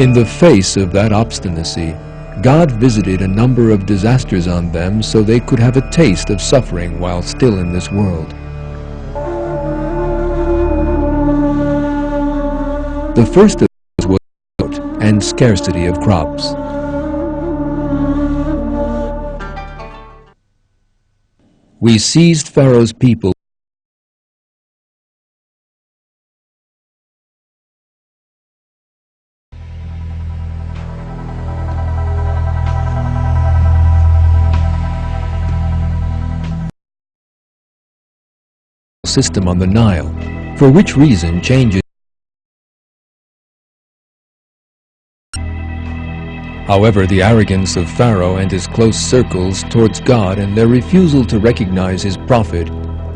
In the face of that obstinacy, God visited a number of disasters on them so they could have a taste of suffering while still in this world. The first of these was drought and scarcity of crops. We seized Pharaoh's people system on the Nile, for which reason changes. However, the arrogance of Pharaoh and his close circles towards God and their refusal to recognize his prophet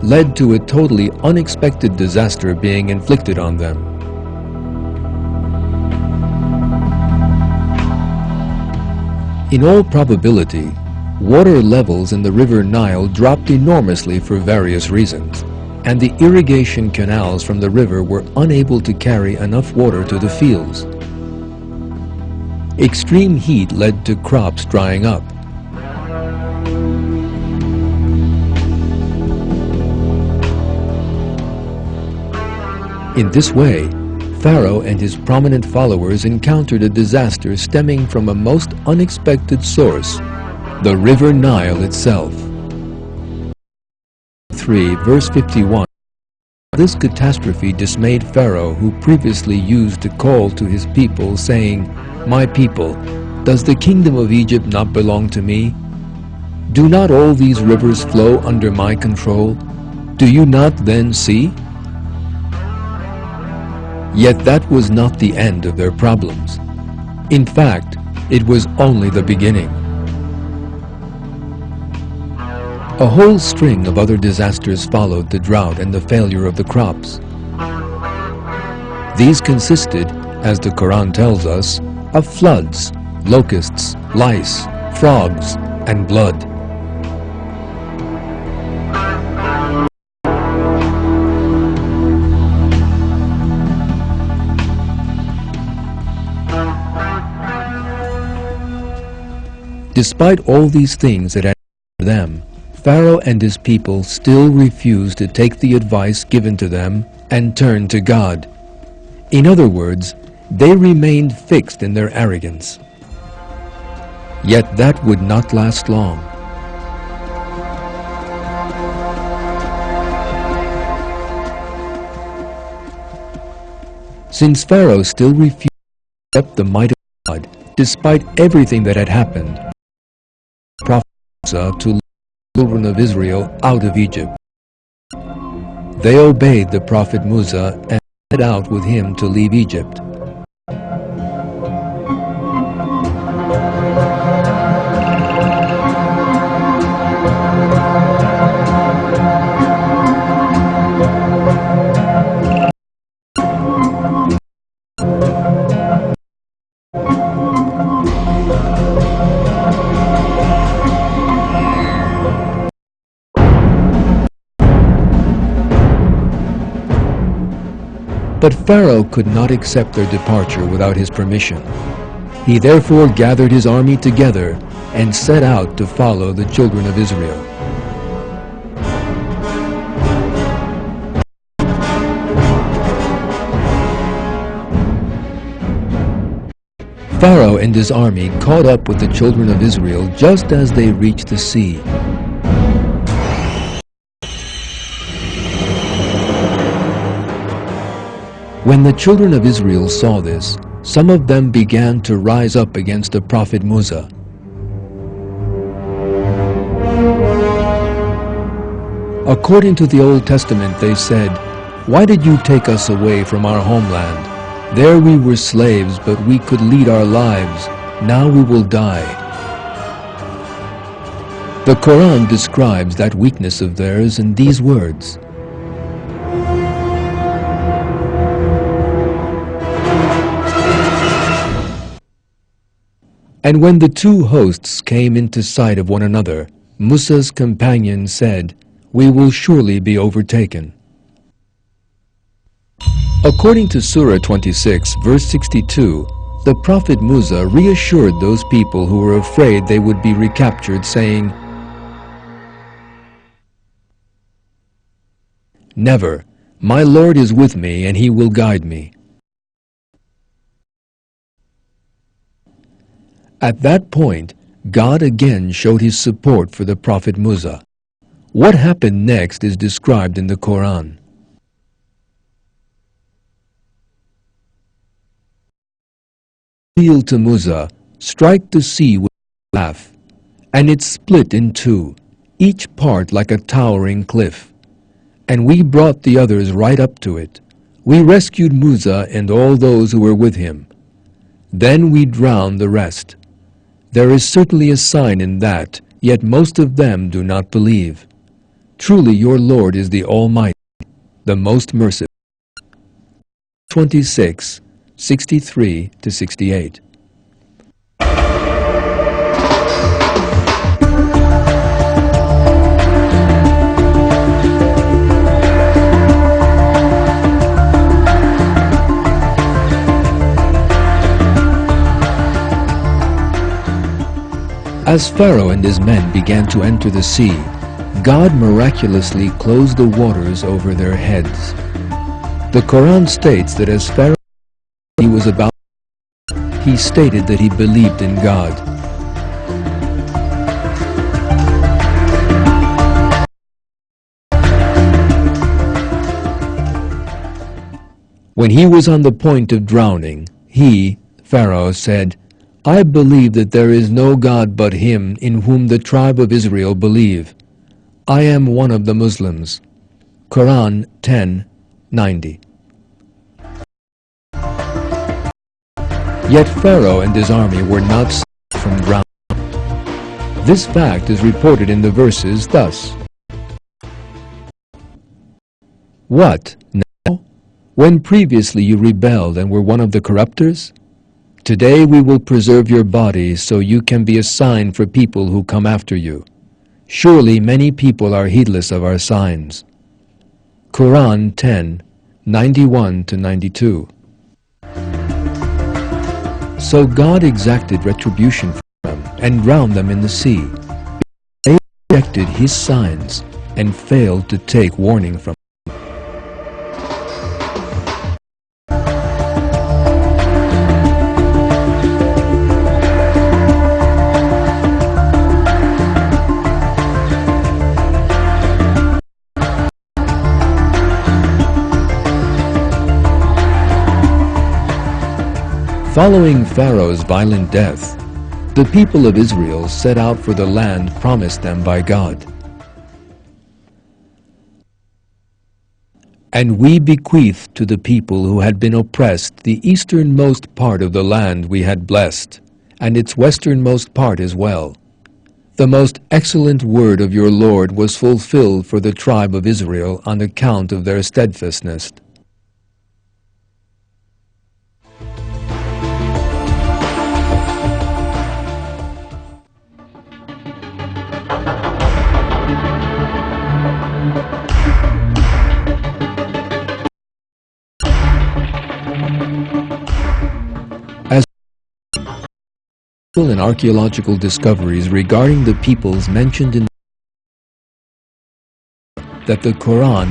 led to a totally unexpected disaster being inflicted on them. In all probability, water levels in the river Nile dropped enormously for various reasons, and the irrigation canals from the river were unable to carry enough water to the fields. Extreme heat led to crops drying up. In this way, Pharaoh and his prominent followers encountered a disaster stemming from a most unexpected source, the river Nile itself. 3 verse 51. This catastrophe dismayed Pharaoh, who previously used to call to his people, saying, "My people, does the kingdom of Egypt not belong to me? Do not all these rivers flow under my control? Do you not then see?" Yet that was not the end of their problems. In fact, it was only the beginning. A whole string of other disasters followed the drought and the failure of the crops. These consisted, as the Qur'an tells us, of floods, locusts, lice, frogs, and blood. Despite all these things that had happened to them, Pharaoh and his people still refused to take the advice given to them and turn to God. In other words, they remained fixed in their arrogance. Yet that would not last long. Since Pharaoh still refused to accept the might of God, despite everything that had happened, Prophet Musa to lead the children of Israel out of Egypt. They obeyed the Prophet Musa and set out with him to leave Egypt. But Pharaoh could not accept their departure without his permission. He therefore gathered his army together and set out to follow the children of Israel. Pharaoh and his army caught up with the children of Israel just as they reached the sea. When the children of Israel saw this, some of them began to rise up against the prophet Musa. According to the Old Testament, they said, "Why did you take us away from our homeland? There we were slaves, but we could lead our lives. Now we will die." The Quran describes that weakness of theirs in these words. And when the two hosts came into sight of one another, Musa's companion said, "We will surely be overtaken." According to Surah 26, verse 62, The prophet Musa reassured those people who were afraid they would be recaptured, saying, "Never. My Lord is with me, and he will guide me." At that point, God again showed his support for the prophet Musa. What happened next is described in the Qur'an. Revealed to Musa, "Strike the sea with a staff, and it split in two, each part like a towering cliff. And we brought the others right up to it. We rescued Musa and all those who were with him. Then we drowned the rest. There is certainly a sign in that, yet most of them do not believe. Truly your Lord is the Almighty, the most merciful." 26, 63 to 68. As Pharaoh and his men began to enter the sea, God miraculously closed the waters over their heads. The Quran states that as Pharaoh was about, he stated that he believed in God. When he was on the point of drowning, he, Pharaoh, said, "I believe that there is no God but him in whom the tribe of Israel believe. I am one of the Muslims." Quran 10:90. Yet Pharaoh and his army were not saved from drowning. This fact is reported in the verses thus. What, now? When previously you rebelled and were one of the corruptors? Today we will preserve your body so you can be a sign for people who come after you. Surely many people are heedless of our signs. Quran 10:91 to 92. So God exacted retribution from them and drowned them in the sea. They rejected his signs and failed to take warning from him. Following Pharaoh's violent death, the people of Israel set out for the land promised them by God. And we bequeathed to the people who had been oppressed the easternmost part of the land we had blessed, and its westernmost part as well. The most excellent word of your Lord was fulfilled for the tribe of Israel on account of their steadfastness. And archaeological discoveries regarding the peoples mentioned in that the Quran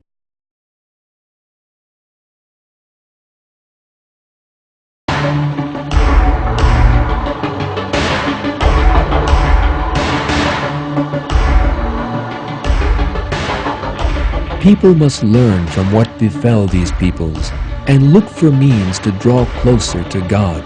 people must learn from what befell these peoples and look for means to draw closer to God.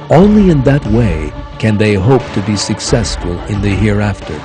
Only in that way can they hope to be successful in the hereafter.